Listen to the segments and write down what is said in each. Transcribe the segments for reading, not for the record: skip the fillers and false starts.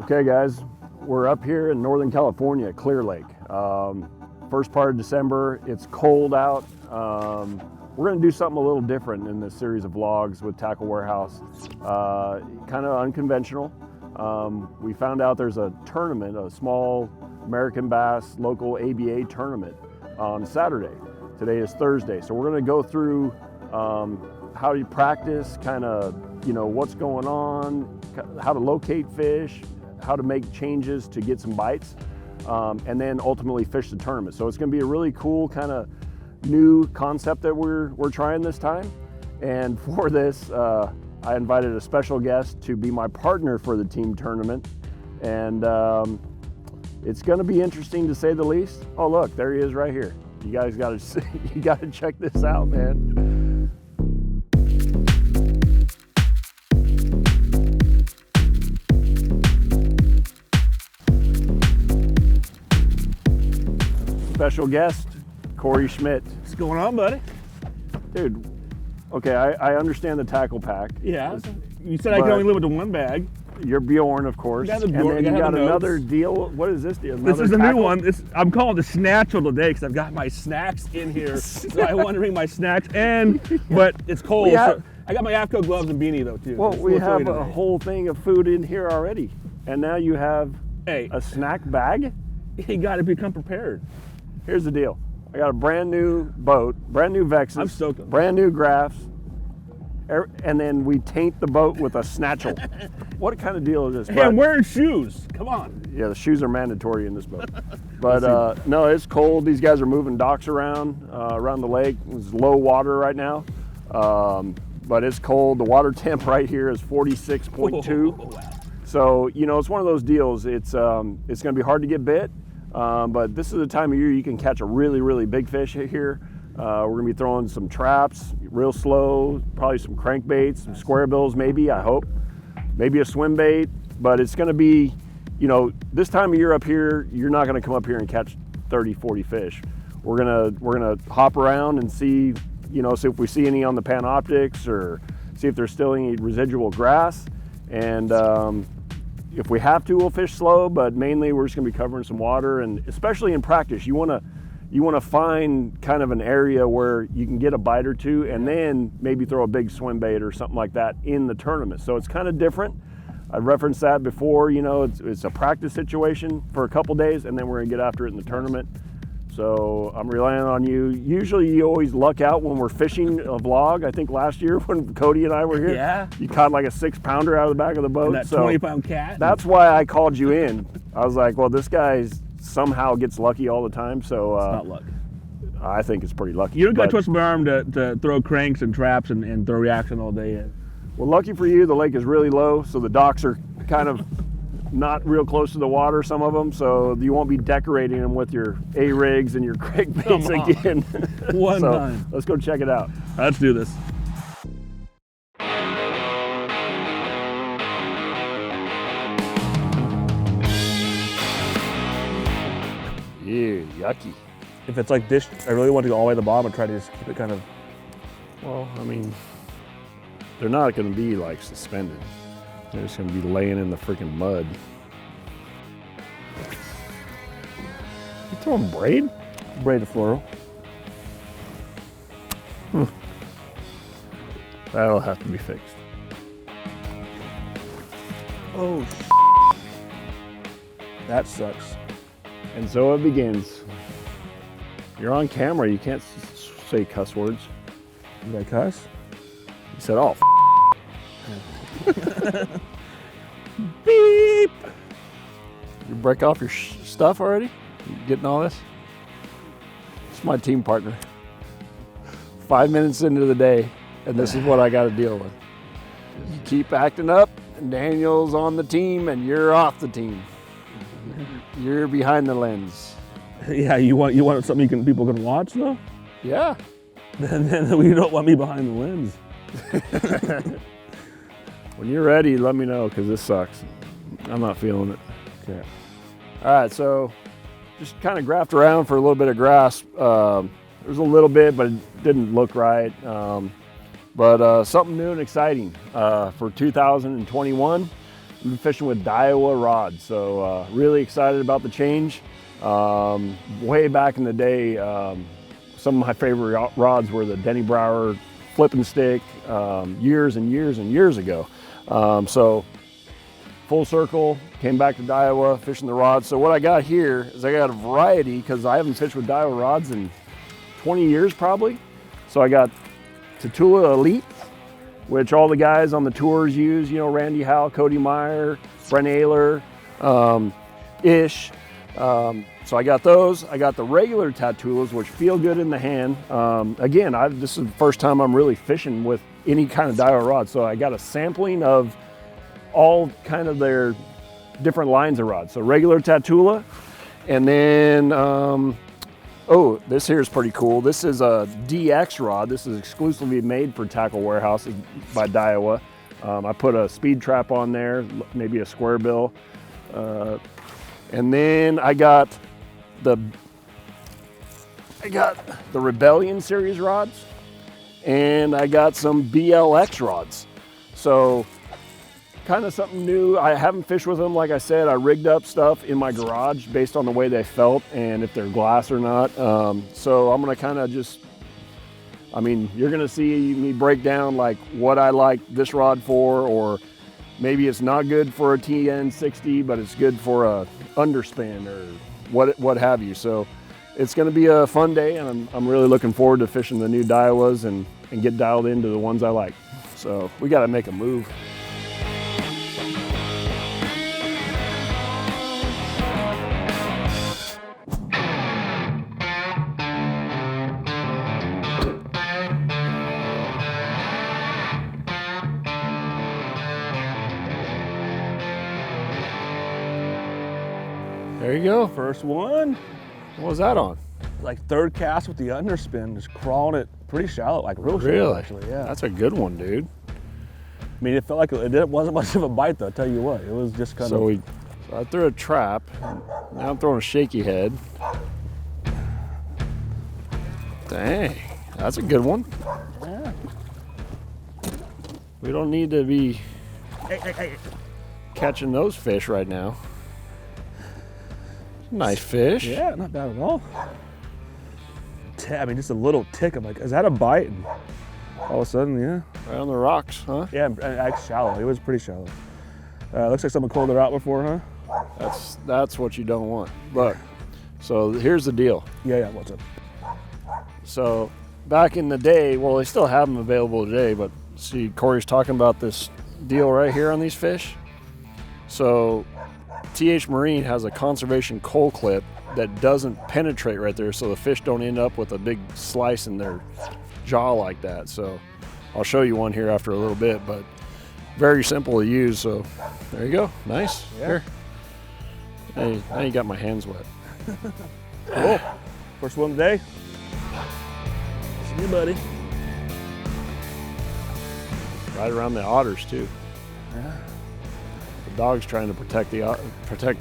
Okay guys, we're up here in Northern California at Clearlake. First part of December, it's cold out. We're gonna do something a little different in this series of vlogs with Tackle Warehouse. Kind of unconventional. We found out there's a tournament, a small American bass local ABA tournament on Saturday. Today is Thursday, so we're gonna go through how you practice, kind of, you know, what's going on, how to locate fish, how to make changes to get some bites, and then ultimately fish the tournament. So it's gonna be a really cool kind of new concept that we're trying this time. And for this, I invited a special guest to be my partner for the team tournament. And it's gonna be interesting to say the least. Oh look, there he is right here. You guys gotta see, you gotta check this out, man. Special guest, Corey Schmidt. What's going on, buddy? Dude, okay, I understand the tackle pack. Yeah, you said I can only live with the one bag. You're Bjorn, of course. Got the and Bjorn, then you got another notes. deal. What is this deal? This is a new one. I'm calling it the Snatchel today because I've got my snacks in here. So I want to bring my snacks in, but it's cold. So I got my AFCO gloves and beanie though too. Well, we have a whole thing of food in here already. And now you have a snack bag? You got to become prepared. Here's the deal. I got a brand new boat, brand new Vexes. I'm stoked. Brand new graphs. And then we taint the boat with a Snatchel. What kind of deal is this? Hey, I'm wearing shoes. Come on. Yeah, the shoes are mandatory in this boat. But no, it's cold. These guys are moving docks around the lake. It's low water right now. But it's cold. The water temp right here is 46.2. Oh, wow. So, you know, it's one of those deals. It's going to be hard to get bit. But this is the time of year you can catch a really, really big fish here. We're gonna be throwing some traps, real slow, probably some crankbaits, some square bills maybe, I hope. Maybe a Swimbait, but it's gonna be, you know, this time of year up here, you're not gonna come up here and catch 30, 40 fish. We're gonna hop around and see, you know, see if we see any on the Panoptics or see if there's still any residual grass. And if we have to, we'll fish slow, but mainly we're just gonna be covering some water. And especially in practice, you wanna find kind of an area where you can get a bite or two and then maybe throw a big swim bait or something like that in the tournament. So it's kind of different. I referenced that before, you know, it's a practice situation for a couple days and then we're gonna get after it in the tournament. So I'm relying on you. Usually you always luck out when we're fishing a vlog. I think last year when Cody and I were here, you caught like a 6-pounder out of the back of the boat. And that 20-pound cat. That's why I called you in. I was like, well, this guy's somehow gets lucky all the time. So it's not luck. I think it's pretty lucky. You don't got to twist my arm to throw cranks and traps and throw reaction all day. Well, lucky for you, the lake is really low, so the docks are kind of not real close to the water, some of them, so you won't be decorating them with your A-rigs and your crankbaits again. One time. Let's go check it out. Let's do this. Ew, yucky. If it's like this, I really want to go all the way to the bottom and try to just keep it kind of... Well, I mean, they're not going to be like suspended. They're just going to be laying in the freaking mud. You throwing braid? Braided fluoro. That'll have to be fixed. Oh, that sucks. And so it begins. You're on camera, you can't say cuss words. Did I cuss? You said, oh, Beep! You break off your stuff already? You getting all this? It's my team partner. 5 minutes into the day, and this is what I got to deal with. You keep acting up, and Daniel's on the team, and you're off the team. You're behind the lens. Yeah, you want something people can watch though? Yeah. Then you don't want me behind the lens. When you're ready, let me know, because this sucks. I'm not feeling it. Okay. All right, so just kind of graphed around for a little bit of grass. There's a little bit, but it didn't look right. But something new and exciting for 2021. I've been fishing with Daiwa rods, so really excited about the change. Way back in the day, some of my favorite rods were the Denny Brauer Flip and Stick years and years and years ago. So full circle, came back to Daiwa, fishing the rods. So what I got here is I got a variety because I haven't fished with Daiwa rods in 20 years probably. So I got Tatula Elite, which all the guys on the tours use, you know, Randy Howell, Cody Meyer, Brent Ayler, Ish. So I got those. I got the regular Tatulas, which feel good in the hand. Again, this is the first time I'm really fishing with any kind of Daiwa rod. So I got a sampling of all kind of their different lines of rods. So regular Tatula, and then, oh, this here is pretty cool. This is a DX rod. This is exclusively made for Tackle Warehouse by Daiwa. I put a speed trap on there, maybe a square bill. And then I got the Rebellion series rods, and I got some BLX rods. So kind of something new. I haven't fished with them. Like I said, I rigged up stuff in my garage based on the way they felt and if they're glass or not. So I'm gonna kind of just, I mean, you're gonna see me break down like what I like this rod for, or maybe it's not good for a TN60, but it's good for a underspin or what have you. So it's gonna be a fun day, and I'm really looking forward to fishing the new Daiwas and get dialed into the ones I like. So we gotta make a move. There you go. First one. What was that on? Like third cast with the underspin, just crawling it pretty shallow, like real shallow actually, yeah. That's a good one, dude. I mean, it felt like it wasn't much of a bite though, I'll tell you what. It was just kind of... So I threw a trap. Now I'm throwing a shaky head. Dang, that's a good one. Yeah. We don't need to be Hey. catching those fish right now. Nice fish. Yeah, not bad at all. I mean, just a little tick. I'm like, is that a bite? And all of a sudden, yeah. Right on the rocks, huh? Yeah, and it's shallow. It was pretty shallow. Looks like someone called it out before, huh? That's what you don't want. Look, so here's the deal. Yeah, what's up? So back in the day, well, they still have them available today, but see, Corey's talking about this deal right here on these fish. So TH Marine has a conservation coal clip that doesn't penetrate right there, so the fish don't end up with a big slice in their jaw like that. So I'll show you one here after a little bit, but very simple to use. So there you go. Nice. Yeah. Here. Hey, now you got my hands wet. Cool. First one today. See you, buddy. Right around the otters too. Yeah. The dog's trying to protect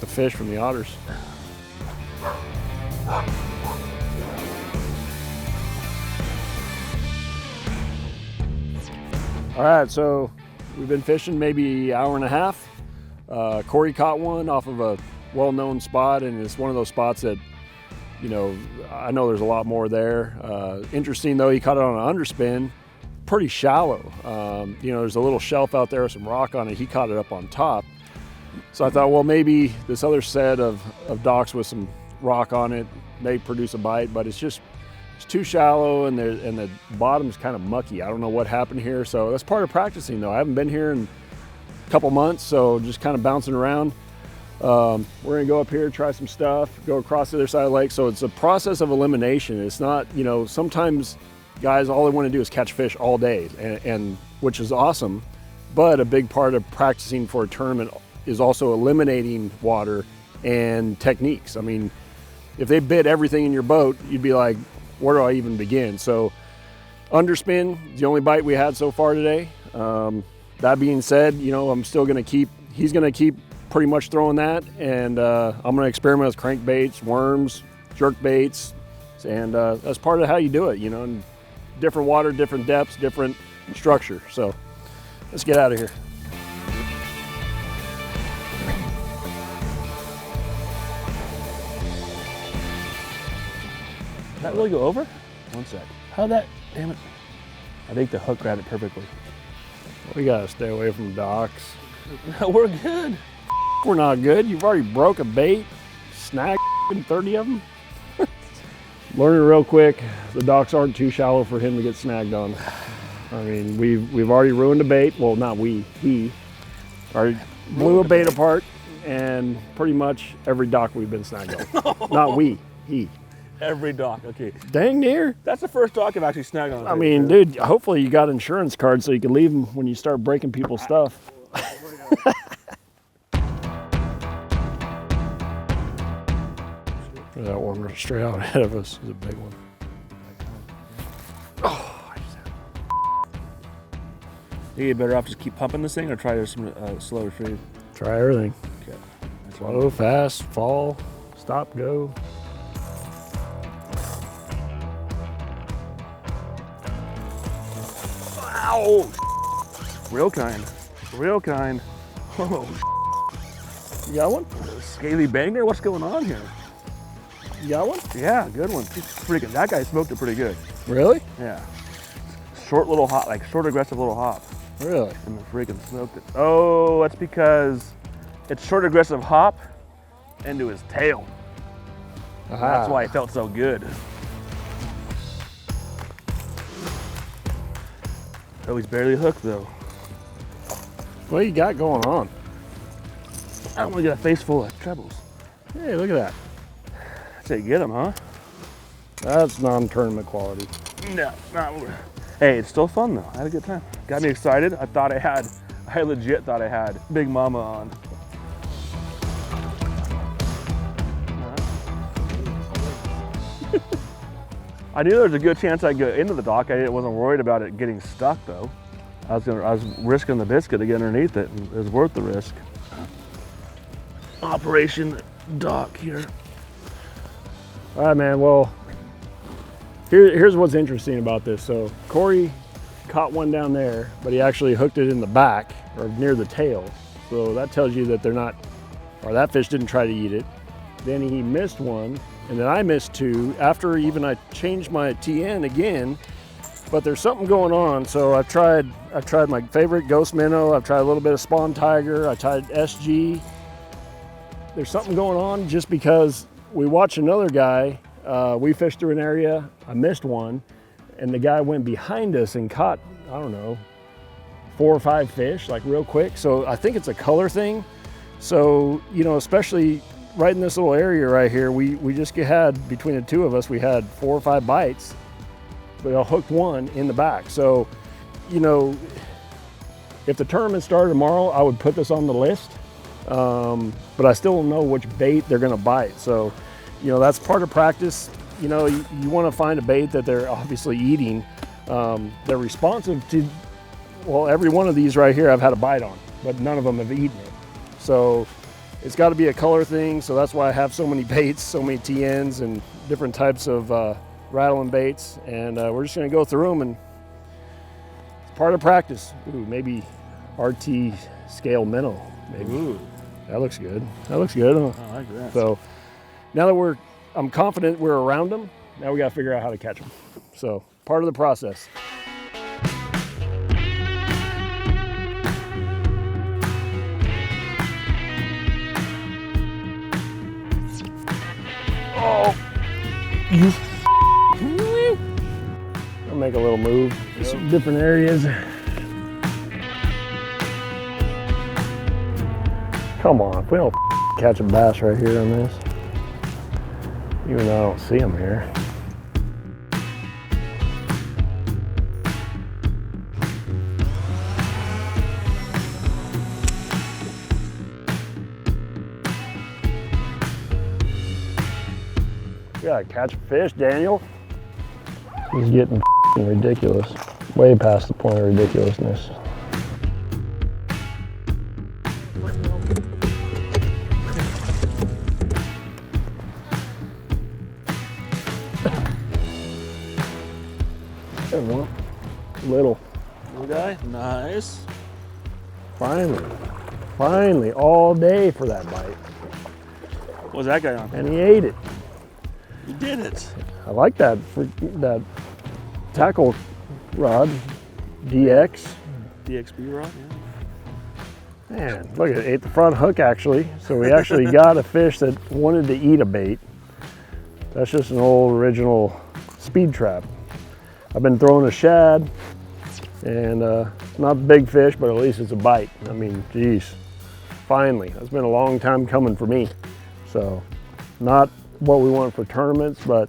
the fish from the otters. All right, so we've been fishing maybe an hour and a half. Corey caught one off of a well-known spot, and it's one of those spots that, you know, I know there's a lot more there. Interesting though, he caught it on an underspin, pretty shallow. You know, there's a little shelf out there with some rock on it. He caught it up on top. So I thought, well, maybe this other set of docks with some rock on it may produce a bite, but it's too shallow, and the bottom's kind of mucky. I don't know what happened here. So that's part of practicing though. I haven't been here in a couple months, so just kind of bouncing around. We're gonna go up here, try some stuff, go across the other side of the lake. So it's a process of elimination. It's not, you know, sometimes guys, all they want to do is catch fish all day, and which is awesome, but a big part of practicing for a tournament is also eliminating water and techniques. I mean, if they bit everything in your boat, you'd be like, where do I even begin? So underspin is the only bite we had so far today. That being said, you know, he's gonna keep pretty much throwing that, and I'm gonna experiment with crankbaits, worms, jerk baits, and that's part of how you do it, you know. And different water, different depths, different structure. So let's get out of here. Did that really go over? One sec. How'd that, damn it. I think the hook grabbed it perfectly. We gotta stay away from docks. We're good. We're not good. You've already broke a bait, snagged 30 of them. Learning real quick, the docks aren't too shallow for him to get snagged on. I mean, we've already ruined a bait. Well, not we, he already blew a bait apart, and pretty much every dock we've been snagged on. Not we, he. Every dock, okay. Dang near. That's the first dock I've actually snagged on. I mean, dude, hopefully you got insurance cards so you can leave them when you start breaking people's stuff. That one straight out ahead of us is a big one. Oh, You better off just keep pumping this thing or try some slow retrieve? try everything. Okay. Slow, fast, fall, stop, go. Ow! Real kind. Real kind. Oh, You got one? scaly banger? What's going on here? You got one? Yeah, good one. He's freaking, that guy smoked it pretty good. Really? Yeah. Short little hop, like short aggressive little hop. Really? And then freaking smoked it. Oh, that's because it's short aggressive hop into his tail. That's why it felt so good. Oh, he's barely hooked though. What you got going on? I don't want to get a face full of trebles. Hey, look at that. I'd say get him, huh? That's non-tournament quality. No, not. Hey, it's still fun though. I had a good time. Got me excited. I legit thought I had Big Mama on. I knew there was a good chance I'd go into the dock. I wasn't worried about it getting stuck though. I was risking the biscuit to get underneath it, and it was worth the risk. Operation dock here. All right, man. Well, here's what's interesting about this. So Corey caught one down there, but he actually hooked it in the back or near the tail. So that tells you that they're not, or that fish didn't try to eat it. Then he missed one, and then I missed two after even I changed my TN again. But there's something going on. So I've tried my favorite Ghost Minnow. I've tried a little bit of Spawn Tiger. I tried SG. There's something going on just because we watched another guy. We fished through an area. I missed one, and the guy went behind us and caught, I don't know, 4 or 5 fish, like real quick. So I think it's a color thing. So, you know, especially right in this little area right here, we just had, between the two of us, we had 4 or 5 bites, but I hooked one in the back. So, you know, if the tournament started tomorrow, I would put this on the list. But I still don't know which bait they're gonna bite. So, you know, that's part of practice. You know, you wanna find a bait that they're obviously eating. They're responsive to, well, every one of these right here I've had a bite on, but none of them have eaten it. So it's gotta be a color thing. So that's why I have so many baits, so many TNs and different types of rattling baits. And we're just gonna go through them, and it's part of practice. Ooh, maybe RT scale minnow, maybe. Ooh. That looks good. That looks good, huh? I like that. So now that I'm confident we're around them, now we gotta figure out how to catch them. So part of the process. Oh, you. I'll make a little move. Some different areas. Come on, if we don't catch a bass right here on this, even though I don't see them here. You gotta catch a fish, Daniel. He's getting ridiculous, way past the point of ridiculousness. Little. Little guy, nice. Finally, all day for that bite. What was that guy on? And he ate it. He did it. I like that tackle rod, DX. DXB rod, yeah. Man, look, it ate the front hook actually. So we actually got a fish that wanted to eat a bait. That's just an old original speed trap. I've been throwing a shad, and not a big fish, but at least it's a bite. I mean, geez, finally. That's been a long time coming for me. So, not what we want for tournaments, but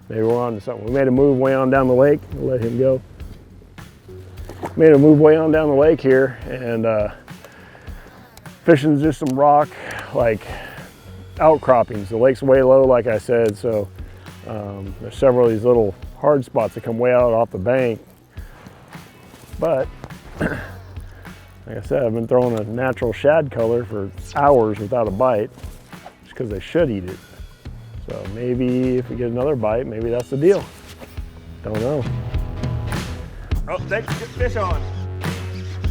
maybe we're on to something. We made a move way on down the lake. I'll let him go. Made a move way on down the lake here, and fishing just some rock, like outcroppings. The lake's way low, like I said, so there's several of these little hard spots that come way out off the bank. But like I said, I've been throwing a natural shad color for hours without a bite, just because they should eat it. So maybe if we get another bite, maybe that's the deal. Don't know. Oh, get fish on.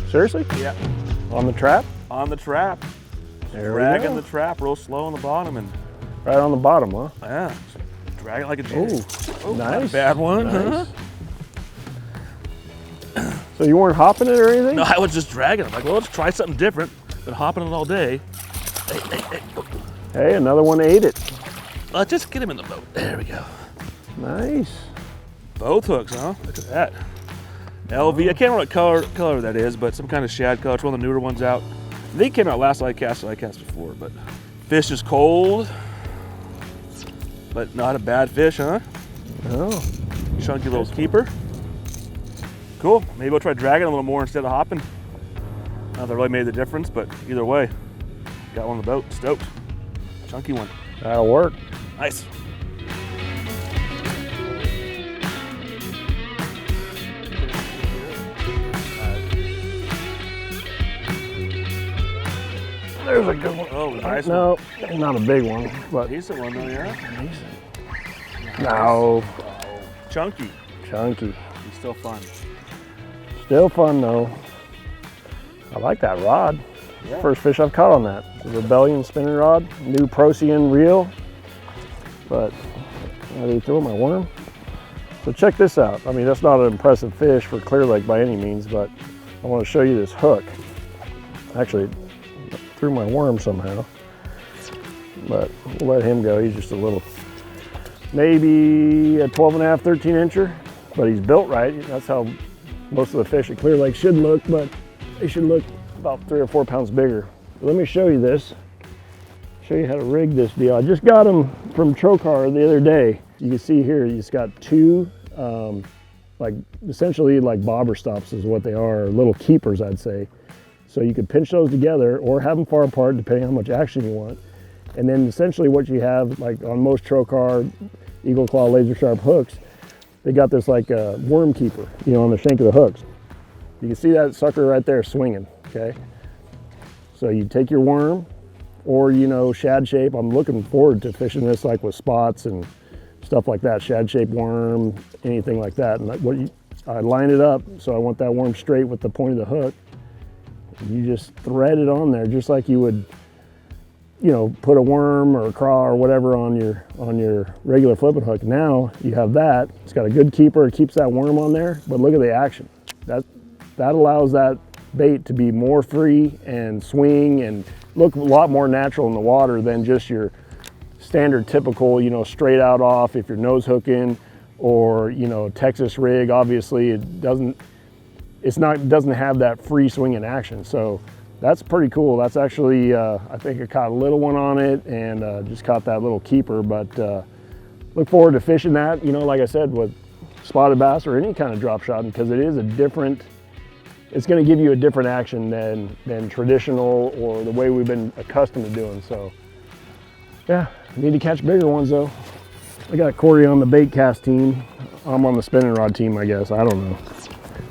Seriously? Yeah. On the trap? On the trap. There Dragging we go. the trap real slow on the bottom and Right on the bottom, huh? yeah, drag it like a jig. Oh, Not nice. a bad one, Nice. huh? So you weren't hopping it or anything? No, I was just dragging. I'm like, well, let's try something different than hopping it all day. Hey. Hey, another one ate it. Let's just get him in the boat. There we go. Nice. Both hooks, huh? Look at that. LV, I can't remember what color that is, but some kind of shad color. It's one of the newer ones out. They came out last I cast before, but fish is cold, but not a bad fish, huh? Oh, Chunky little keeper. Cool. Maybe we'll try dragging a little more instead of hopping. Not that really made the difference, but either way, got one on the boat. Stoked. Chunky one. that'll work. Nice. There's a good one. Oh, nice one. No, not a big one, but Decent one though, yeah. no, Chunky. chunky. He's still fun. Still fun though. I like that rod. Yeah. First fish I've caught on that. The Rebellion spinning rod, new Procyon reel. But I did throw my worm. So check this out. I mean, that's not an impressive fish for Clearlake by any means, but I want to show you this hook. Actually, threw my worm somehow, but we'll let him go. He's just a little, maybe a 12.5, 13 incher, but he's built right. That's how most of the fish at Clearlake should look, but they should look about 3 or 4 pounds bigger. Let me show you this. Show you how to rig this deal. I just got them from Trocar the other day. You can see here, it's got two, like essentially like bobber stops is what they are, little keepers, I'd say. So you could pinch those together or have them far apart depending on how much action you want. And then essentially what you have, like on most Trocar Eagle Claw laser sharp hooks, they got this like a worm keeper, you know, on the shank of the hooks. You can see that sucker right there swinging, okay? So you take your worm or, you know, shad shape. I'm looking forward to fishing this like with spots and stuff like that, shad shaped worm, anything like that. And I line it up so I want that worm straight with the point of the hook. You just thread it on there just like you would, you know, put a worm or a craw or whatever on your regular flipping hook. Now you have that. It's got a good keeper. It keeps that worm on there. But look at the action. That allows that bait to be more free and swing and look a lot more natural in the water than just your standard typical, you know, straight out off if you're nose hooking or, you know, Texas rig. Obviously it doesn't have that free swinging action. So that's pretty cool. That's actually, I think I caught a little one on it and just caught that little keeper, but look forward to fishing that, you know, like I said, with spotted bass or any kind of drop shot, because it is a different, it's gonna give you a different action than traditional or the way we've been accustomed to doing. So yeah, need to catch bigger ones though. I got Corey on the bait cast team. I'm on the spinning rod team, I guess. I don't know.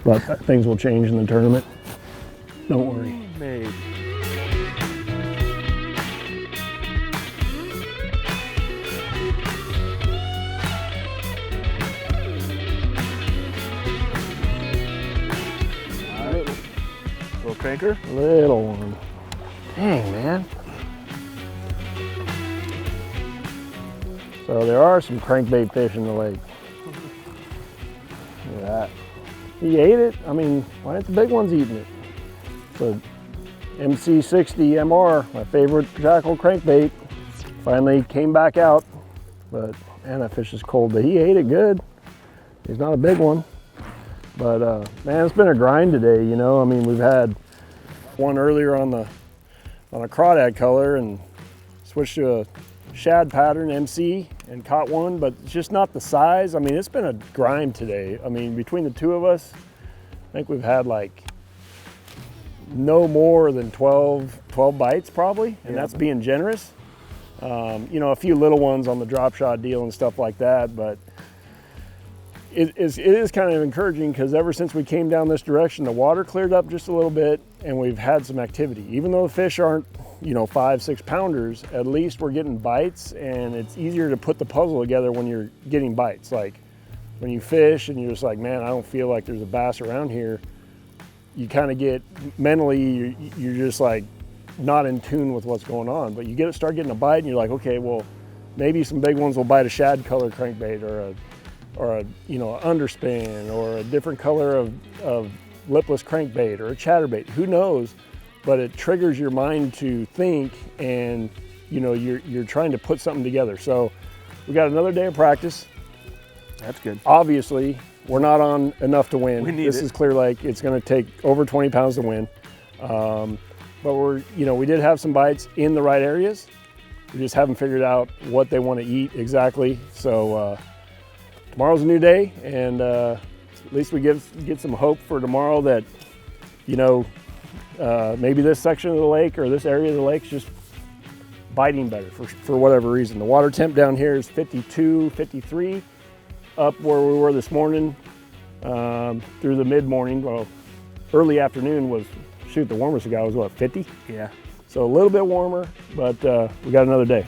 But things will change in the tournament. Don't worry. Maybe. cranker. Little one. Dang, man. So there are some crankbait fish in the lake. Look at that. He ate it. I mean, why aren't the big ones eating it? So MC60 MR, my favorite Jackall crankbait, finally came back out. But man, that fish is cold. But he ate it good. He's not a big one. But man, it's been a grind today, you know. I mean, we've had one earlier on a crawdad color and switched to a shad pattern MC and caught one, but it's just not the size. I mean, it's been a grind today. I mean, between the two of us, I think we've had like no more than 12 bites probably, and that's being generous. You know, a few little ones on the drop shot deal and stuff like that, but it is kind of encouraging because ever since we came down this direction, the water cleared up just a little bit and we've had some activity. Even though the fish aren't, you know, 5-6 pounders, at least we're getting bites, and it's easier to put the puzzle together when you're getting bites. Like when you fish and you're just like, man, I don't feel like there's a bass around here. You kind of get mentally, you're just like not in tune with what's going on, but you start getting a bite and you're like, okay, well, maybe some big ones will bite a shad color crankbait or a you know, underspin or a different color of lipless crankbait or a chatterbait, who knows, but it triggers your mind to think, and you know, you're trying to put something together. So we got another day of practice. That's good. Obviously, we're not on enough to win. This is Clearlake. It's going to take over 20 pounds to win. But we did have some bites in the right areas. We just haven't figured out what they want to eat exactly. So tomorrow's a new day, and at least we get some hope for tomorrow that, you know, maybe this section of the lake or this area of the lake's just biting better for whatever reason. The water temp down here is 52, 53, up where we were this morning through the mid-morning. Well, early afternoon was, shoot, the warmest it got was what, 50? Yeah. So a little bit warmer, but we got another day.